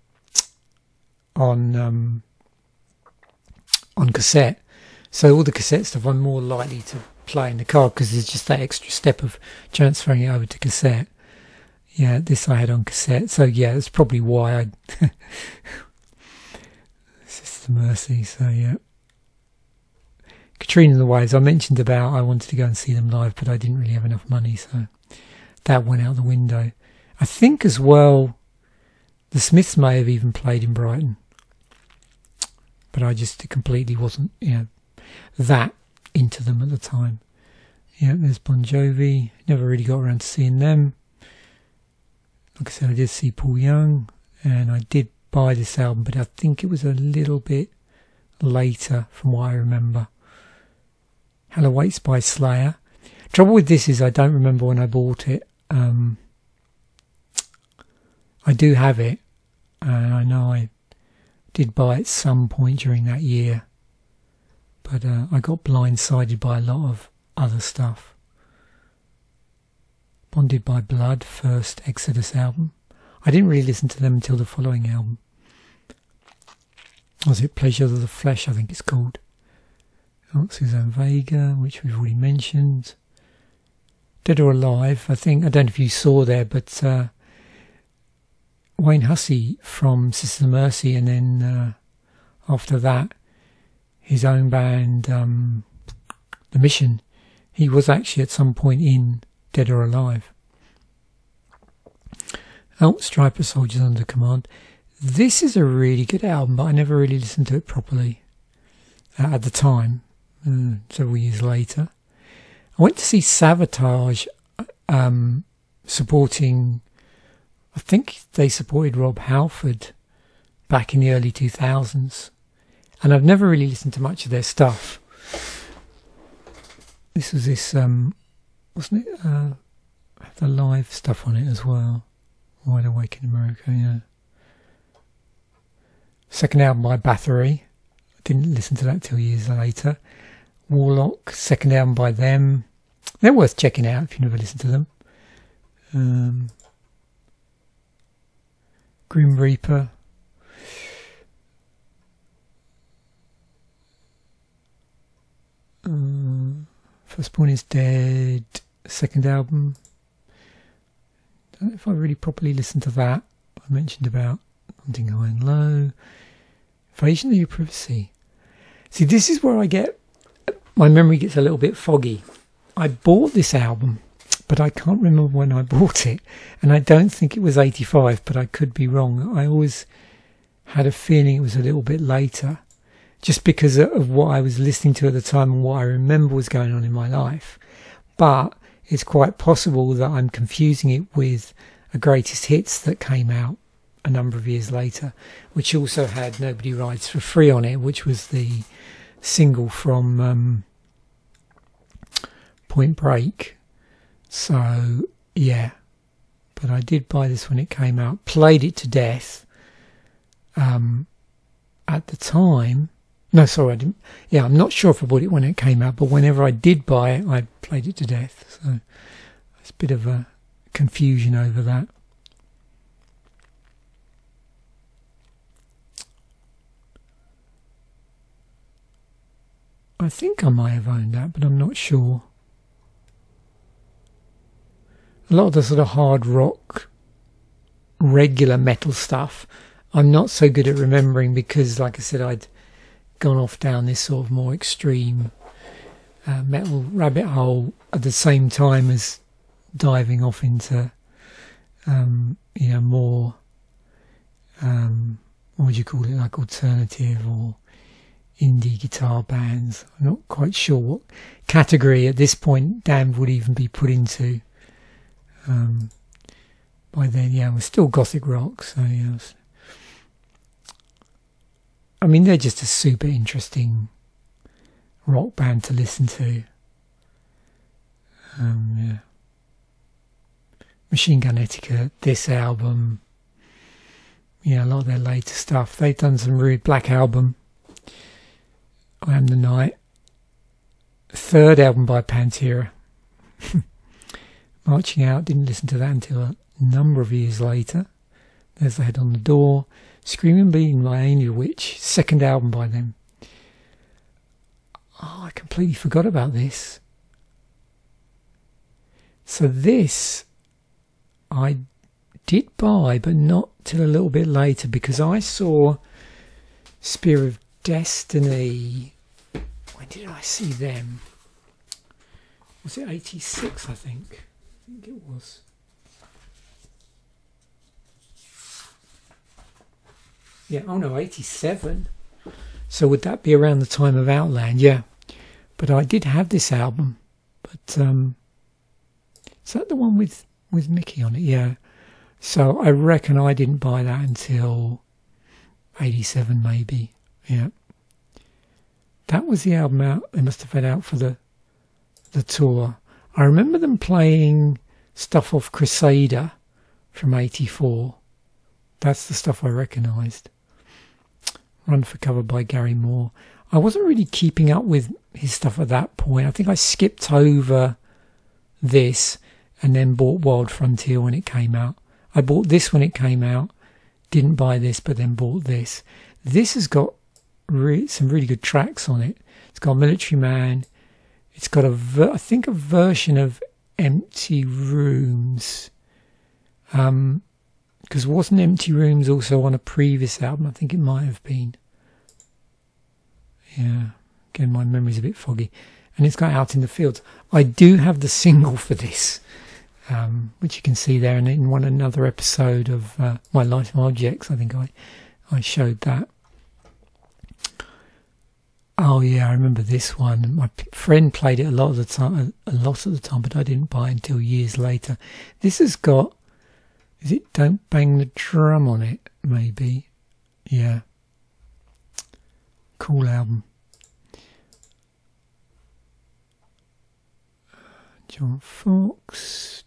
cassette. So all the cassette stuff I'm more likely to play in the car because there's just that extra step of transferring it over to cassette. Yeah, this I had on cassette. So yeah, that's probably why I... Sister Mercy, so yeah. Katrina and the Waves, I mentioned about I wanted to go and see them live, but I didn't really have enough money, so that went out the window. I think as well, the Smiths may have even played in Brighton, but I just completely wasn't, that into them at the time. Yeah, there's Bon Jovi. Never really got around to seeing them. Like I said, I did see Paul Young, and I did buy this album, but I think it was a little bit later from what I remember. Hell Awaits by Slayer. Trouble with this is I don't remember when I bought it. I do have it, and I know I did buy it some point during that year, but I got blindsided by a lot of other stuff. Bonded by Blood, first Exodus album. I didn't really listen to them until the following album. Was it Pleasure of the Flesh, I think it's called. Oh, Suzanne Vega, which we've already mentioned. Dead or Alive, I think, I don't know if you saw there, but Wayne Hussey from Sisters of Mercy, and then after that, his own band, The Mission. He was actually at some point in Dead or Alive. Oh, Striper Soldiers Under Command. This is a really good album, but I never really listened to it properly at the time, several years later. I went to see Savatage supporting, I think they supported Rob Halford back in the early 2000s. And I've never really listened to much of their stuff. This was this, wasn't it, the live stuff on it as well. Wide Awake in America, yeah. Second album by Bathory. I didn't listen to that till years later. Warlock, second album by them. They're worth checking out if you never listened to them. Grim Reaper. Firstborn is Dead, second album. Don't know if I really properly listened to that. I mentioned about Hunting High and Low. Invasion of Your Privacy. See, this is where my memory gets a little bit foggy. I bought this album, but I can't remember when I bought it. And I don't think it was 85, but I could be wrong. I always had a feeling it was a little bit later, just because of what I was listening to at the time and what I remember was going on in my life. But it's quite possible that I'm confusing it with a greatest hits that came out a number of years later, which also had Nobody Rides for Free on it, which was the single from Point Break. So yeah, but I did buy this when it came out, played it to death at the time. No, sorry, I didn't. Yeah, I'm not sure if I bought it when it came out, but whenever I did buy it, I played it to death. So it's a bit of a confusion over that. I think I might have owned that, but I'm not sure. A lot of the sort of hard rock, regular metal stuff, I'm not so good at remembering because, like I said, I'd gone off down this sort of more extreme metal rabbit hole at the same time as diving off into, more, what would you call it, like alternative or indie guitar bands. I'm not quite sure what category at this point Damned would even be put into. By then, yeah, we're still gothic rock, so yeah. I mean, they're just a super interesting rock band to listen to. Yeah. Machine Gun Etiquette, this album, a lot of their later stuff. They've done some really Black Album, I Am the Night. Third album by Pantera. Marching Out, didn't listen to that until a number of years later. There's The Head on the Door. Screaming Bleeding My Angel Witch, second album by them. Oh, I completely forgot about this. So this I did buy, but not till a little bit later, because I saw Spear of Destiny. When did I see them? Was it 86, I think? I think it was. Yeah, oh no, 87. So would that be around the time of Outland? Yeah. But I did have this album. But is that the one with Mickey on it? Yeah. So I reckon I didn't buy that until 87 maybe. Yeah. That was the album out. They must have had out for the tour. I remember them playing stuff off Crusader from 84. That's the stuff I recognised. Run for Cover by Gary Moore. I wasn't really keeping up with his stuff at that point. I think I skipped over this and then bought Wild Frontier when it came out. I bought this when it came out, didn't buy this, but then bought this. This has got some really good tracks on it. It's got Military Man. It's got I think a version of Empty Rooms. Because wasn't Empty Rooms also on a previous album? I think it might have been. Yeah, again, my memory's a bit foggy. And it's got Out in the Fields. I do have the single for this, which you can see there. And in another episode of My Life and Objects, I think I showed that. Oh yeah, I remember this one. My friend played it a lot of the time, but I didn't buy it until years later. This has got, is it Don't Bang the Drum on it? Maybe. Yeah. Cool album. John Fox.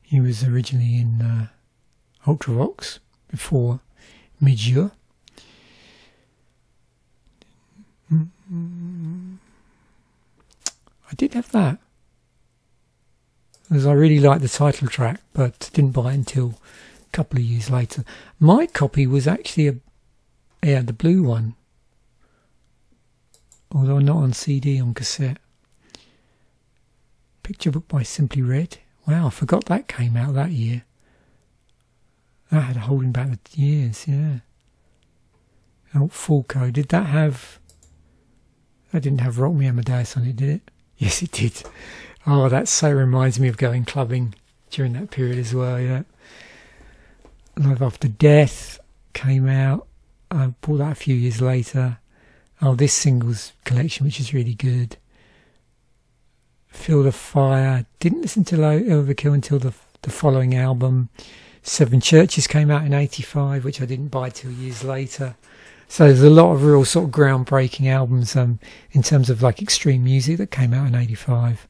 He was originally in Ultravox before Midure. I did have that, because I really liked the title track, but didn't buy it until a couple of years later. My copy was actually the blue one, although not on CD, on cassette. Picture book by Simply Red. Wow, I forgot that came out that year. That had Holding Back the Years, yeah. Oh, Fulco. Did that have... That didn't have Rock Me Amadeus on it, did it? Yes, it did. Oh, that so reminds me of going clubbing during that period as well, yeah. Live After Death came out. I bought that a few years later. Oh, this singles collection, which is really good. Feel the Fire. Didn't listen to Overkill until the following album. Seven Churches came out in 85, which I didn't buy till years later. So there's a lot of real sort of groundbreaking albums in terms of like extreme music that came out in 85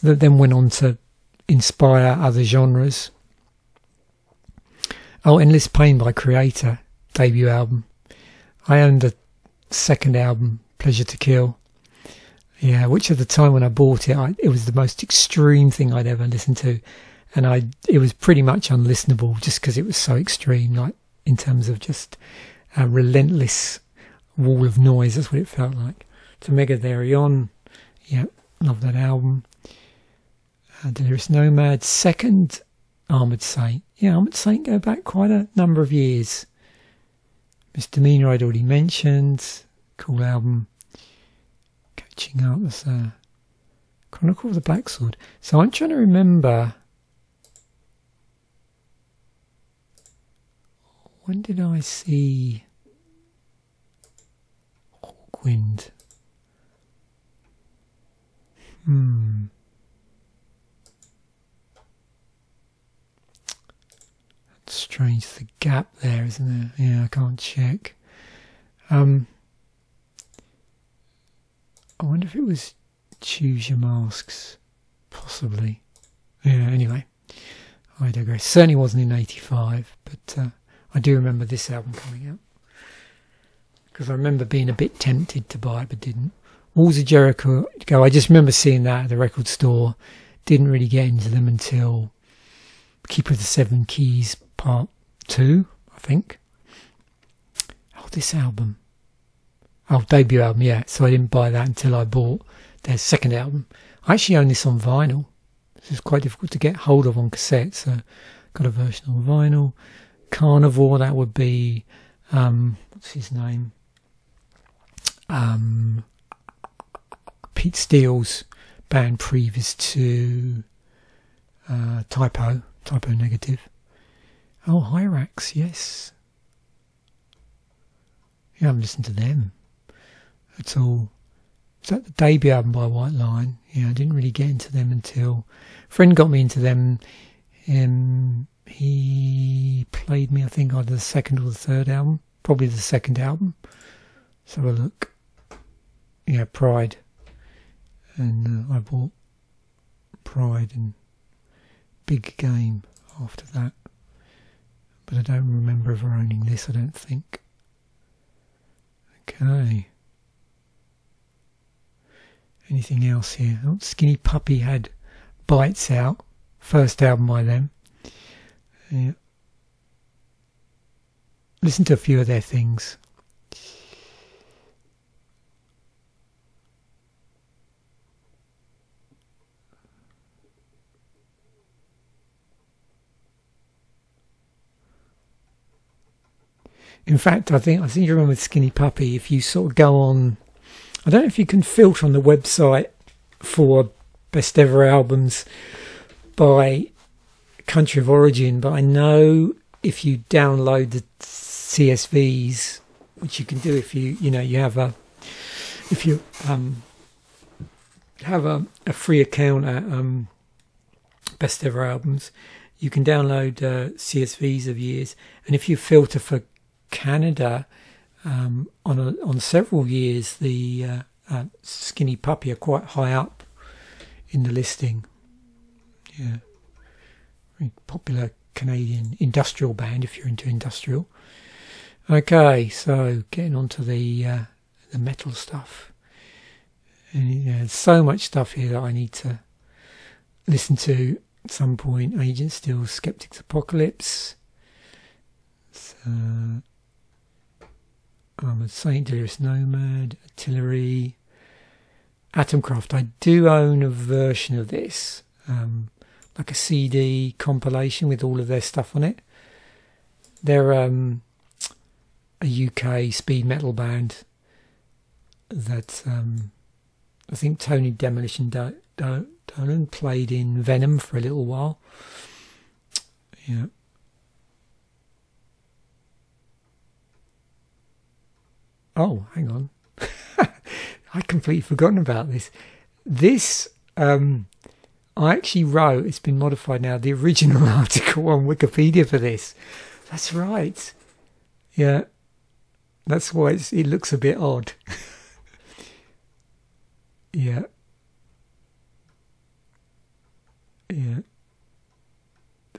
that then went on to inspire other genres. Oh, Endless Pain by Creator, debut album. I owned the second album, Pleasure to Kill. Yeah, which at the time when I bought it, it was the most extreme thing I'd ever listened to. And it was pretty much unlistenable just because it was so extreme, like in terms of just... a relentless wall of noise, that's what it felt like. To Megatherion, yeah, love that album. Delirious Nomad, second Armoured Saint. Yeah, Armoured Saint go back quite a number of years. Misdemeanor I'd already mentioned, cool album. Catching Up, that's Chronicle of the Black Sword. So I'm trying to remember, when did I see Hawkwind? That's strange. There's a gap there, isn't there? Yeah, I can't check. I wonder if it was Choose Your Masks. Possibly. Yeah, anyway. I digress. Certainly wasn't in 85, but... I do remember this album coming out, because I remember being a bit tempted to buy it but didn't. Walls of Jericho, I just remember seeing that at the record store. Didn't really get into them until Keeper of the Seven Keys Part 2, I think. Oh, this album. Oh, debut album, yeah. So I didn't buy that until I bought their second album. I actually own this on vinyl. This is quite difficult to get hold of on cassette, so got a version on vinyl. Carnivore, that would be what's his name, Pete Steele's band previous to Typo Negative. Oh, Hyrax, yes. Yeah, I haven't listened to them at all. Is that the debut album by White Lion? Yeah, I didn't really get into them until a friend got me into them. He played me, I think, either the second or the third album. Probably the second album. Let's have a look. Yeah, Pride. And I bought Pride and Big Game after that. But I don't remember ever owning this, I don't think. Okay. Anything else here? Oh, Skinny Puppy had Bites out. First album by them. Yeah. Listen to a few of their things. In fact, I think you remember with Skinny Puppy, if you sort of go on, I don't know if you can filter on the website for best ever albums by country of origin, but I know if you download the CSVs, which you can do if you have a free account at best ever albums, you can download CSVs of years, and if you filter for Canada on several years, the Skinny Puppy are quite high up in the listing. Yeah, very popular Canadian industrial band if you're into industrial. Okay, so getting on to the metal stuff. And there's so much stuff here that I need to listen to at some point. Agent Steel, Skeptic's Apocalypse. A Saint, Delirious Nomad, Artillery, Atomcraft. I do own a version of this, like a CD compilation with all of their stuff on it. They're a UK speed metal band that I think Tony Demolition Dolan played in Venom for a little while. Yeah. Oh, hang on. I'd completely forgotten about this. This, I actually wrote, it's been modified now, the original article on Wikipedia for this. That's right. Yeah. That's why it looks a bit odd. Yeah. Yeah.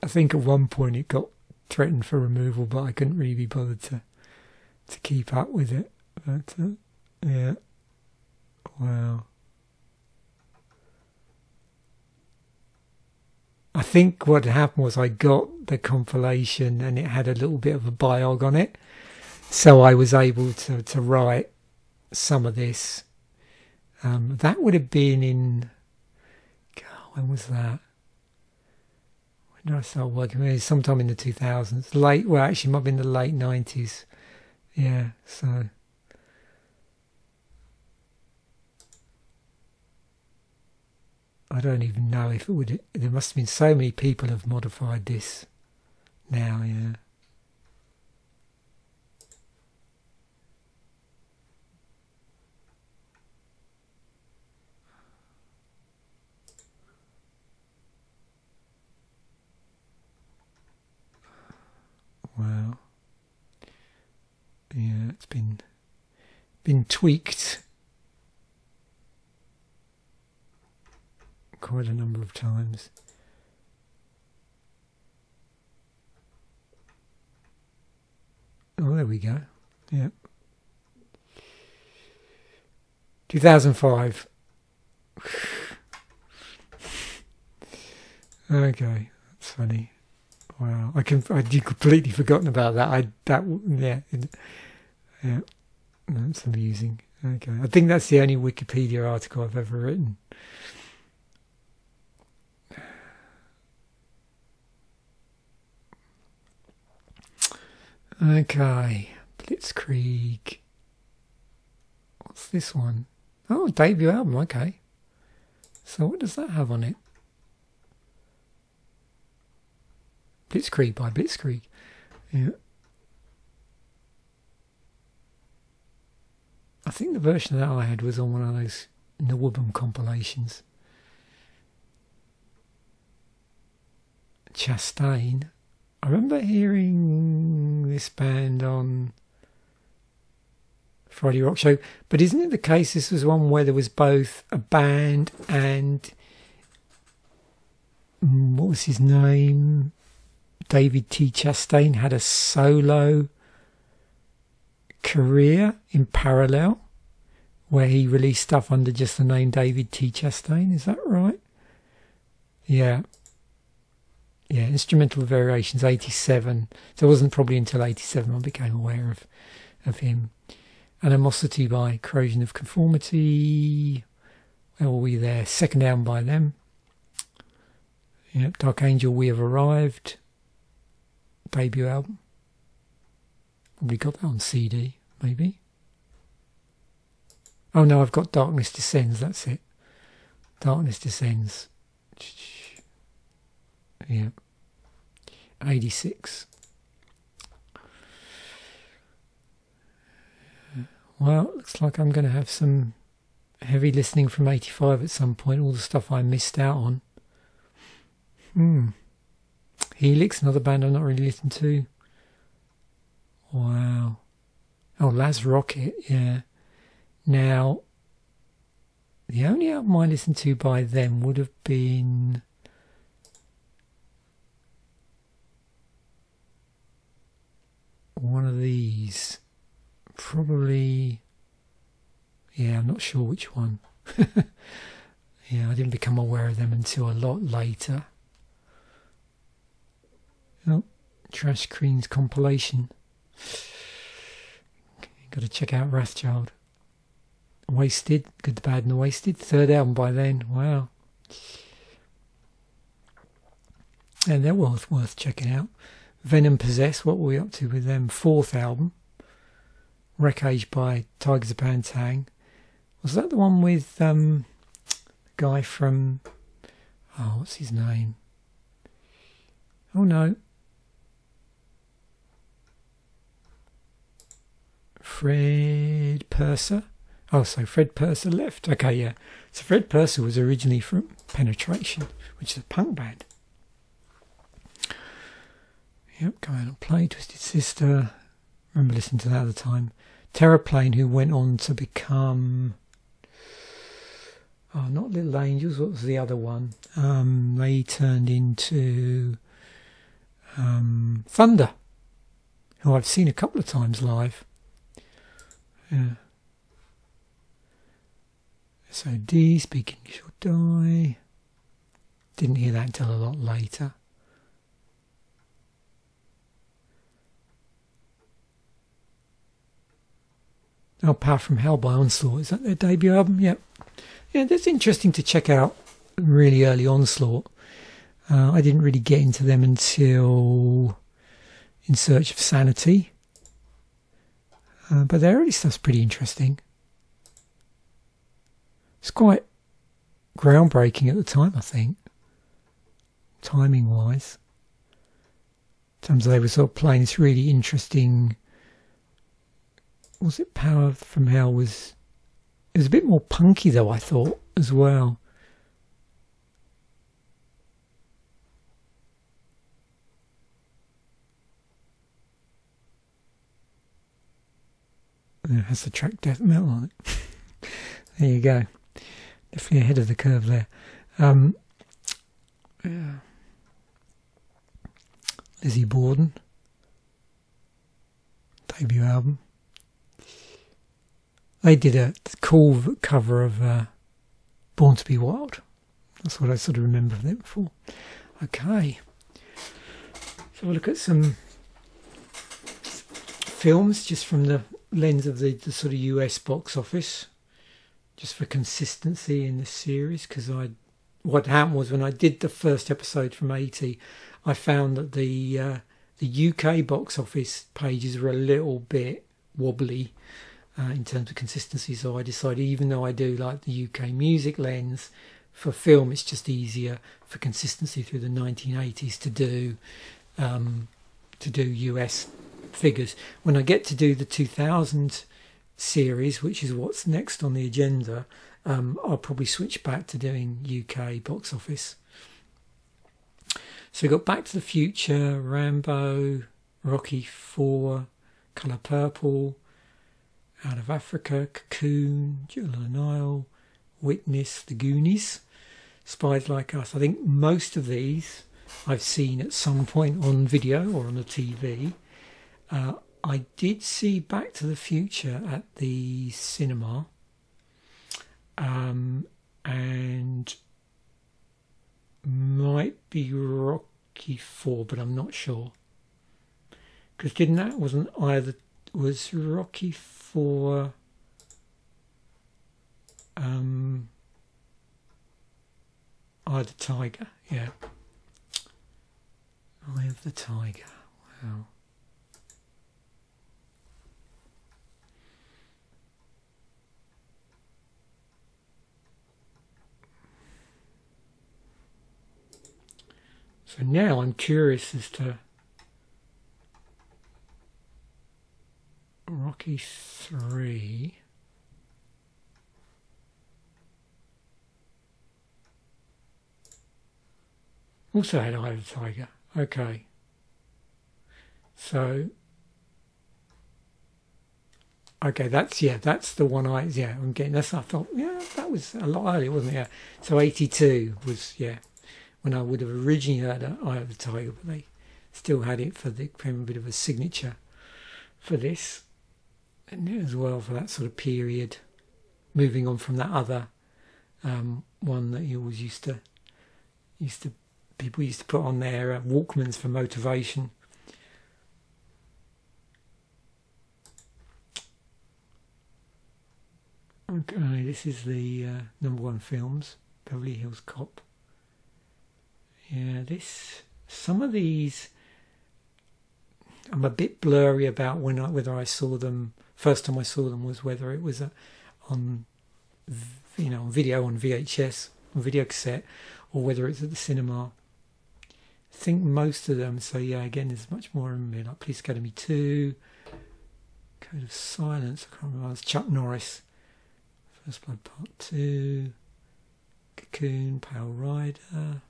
I think at one point it got threatened for removal, but I couldn't really be bothered to keep up with it. But yeah. Wow. I think what happened was I got the compilation and it had a little bit of a biog on it. So I was able to write some of this. That would have been in... God, when was that? When did I start working? Maybe sometime in the 2000s. Well, actually, it might have been the late 90s. Yeah, so... I don't even know if it would... There must have been so many people have modified this now, yeah. Wow. Yeah, it's been tweaked quite a number of times. Oh, there we go. Yeah. 2005. Okay, that's funny. Wow, I'd completely forgotten about that. Yeah, that's amusing. Okay, I think that's the only Wikipedia article I've ever written. Okay, Blitzkrieg. What's this one? Oh, debut album. Okay. So what does that have on it? Blitzkrieg by Blitzkrieg. Yeah. I think the version that I had was on one of those Nawabum compilations. Chastain. I remember hearing this band on Friday Rock Show, but isn't it the case this was one where there was both a band and what was his name? David T. Chastain had a solo career in parallel where he released stuff under just the name David T. Chastain. Is that right? Yeah. Yeah, Instrumental Variations, 87. So it wasn't probably until 87 I became aware of him. Animosity by Corrosion of Conformity. Where were we there? Second album by them. Yep, Dark Angel, We Have Arrived. Debut album. Probably got that on CD, maybe. Oh no, I've got Darkness Descends, that's it. Darkness Descends. Yeah. 86. Well, looks like I'm going to have some heavy listening from 85 at some point, all the stuff I missed out on. Helix, another band I've not really listened to. Wow. Oh, Las Rocket, yeah. Now, the only album I listened to by them would have been one of these. Probably, yeah, I'm not sure which one. Yeah, I didn't become aware of them until a lot later. Oh, Trash Queen's compilation. Got to check out Wrathchild. Wasted, Good, the Bad and the Wasted. Third album by then. Wow. And they're worth checking out. Venom Possess, what were we up to with them? Fourth album. Wreckage by Tigers of Pantang. Was that the one with the guy from... Oh, what's his name? Oh no. Fred Purser. Oh, so Fred Purser left. Okay, yeah. So Fred Purser was originally from Penetration, which is a punk band. Yep, Go Out and Play, Twisted Sister. Remember listening to that at the time. Terraplane, who went on to become... Oh, not Little Angels, what was the other one? They turned into Thunder, who I've seen a couple of times live. Yeah. SOD, Speaking Shall Die. Didn't hear that until a lot later. Oh, Power from Hell by Onslaught. Is that their debut album? Yep. Yeah, that's interesting to check out really early Onslaught. I didn't really get into them until In Search of Sanity. But their early stuff's pretty interesting. It's quite groundbreaking at the time, I think. Timing-wise. In terms of they were sort of playing this really interesting... Was it Power from Hell? It was a bit more punky though, I thought, as well. It has the track Death Metal on it. There you go. Definitely ahead of the curve there. Yeah. Lizzie Borden. Debut album. They did a cool cover of Born to be Wild. That's what I sort of remember them for. Okay. So we'll look at some films just from the lens of the sort of US box office, just for consistency in this series, because what happened was when I did the first episode from 80, I found that the UK box office pages were a little bit wobbly in terms of consistency, so I decided, even though I do like the UK music lens, for film it's just easier for consistency through the 1980s to do US figures. When I get to do the 2000 series, which is what's next on the agenda, I'll probably switch back to doing UK box office. So we've got Back to the Future, Rambo, Rocky 4, Colour Purple, Out of Africa, Cocoon, Jewel of the Nile, Witness, The Goonies, Spies Like Us. I think most of these I've seen at some point on video or on the TV. I did see Back to the Future at the cinema, and might be Rocky 4, but I'm not sure. Because was Rocky 4 Eye of the Tiger, yeah. Eye of the Tiger, wow. So now I'm curious as to Rocky 3. Also had Eye of the Tiger. Okay. So, okay, that's the one I'm getting. That's, I thought, yeah, that was a lot earlier, wasn't it? Yeah. So 82 was, yeah, when I would have originally heard Eye of the Tiger, but they still had it for the, became a bit of a signature for this. And as well for that sort of period, moving on from that other one that you always used to people used to put on their Walkmans for motivation. Okay, this is the #1 films, Beverly Hills Cop. Yeah, some of these I'm a bit blurry about whether I saw them. First time I saw them was whether it was on video, on VHS, on video cassette, or whether it's at the cinema. I think most of them. So yeah, again, there's much more in me. Like Police Academy 2, Code of Silence. I can't remember. It's Chuck Norris. First Blood Part 2, Cocoon, Pale Rider,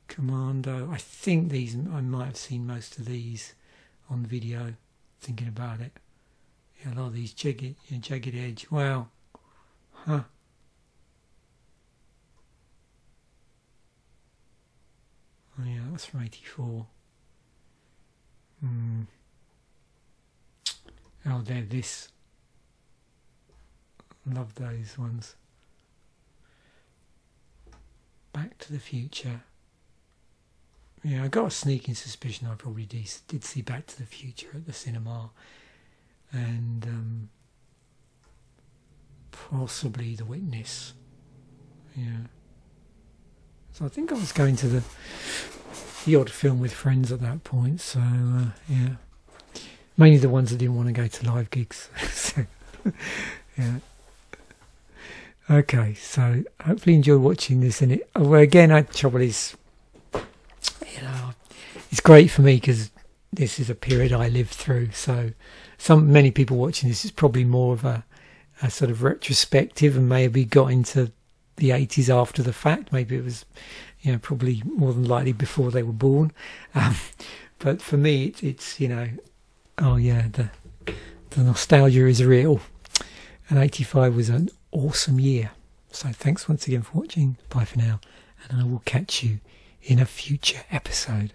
Commando. I think these, I might have seen most of these on video, thinking about it. Yeah, a lot of these Jagged Edge. Wow. Huh. Oh yeah, that's from 84. Oh, they're this. Love those ones. Back to the Future. Yeah, I got a sneaking suspicion I probably did see Back to the Future at the cinema. And possibly The Witness. Yeah. So I think I was going to the odd film with friends at that point. So, yeah. Mainly the ones that didn't want to go to live gigs. So, yeah. Okay, so hopefully you enjoy watching this. And well, again, trouble is, it's great for me because this is a period I lived through. So many people watching this is probably more of a sort of retrospective and maybe got into the 80s after the fact. Maybe it was, probably more than likely before they were born. But for me, it's oh yeah, the nostalgia is real. And 85 was an awesome year. So thanks once again for watching. Bye for now. And I will catch you in a future episode.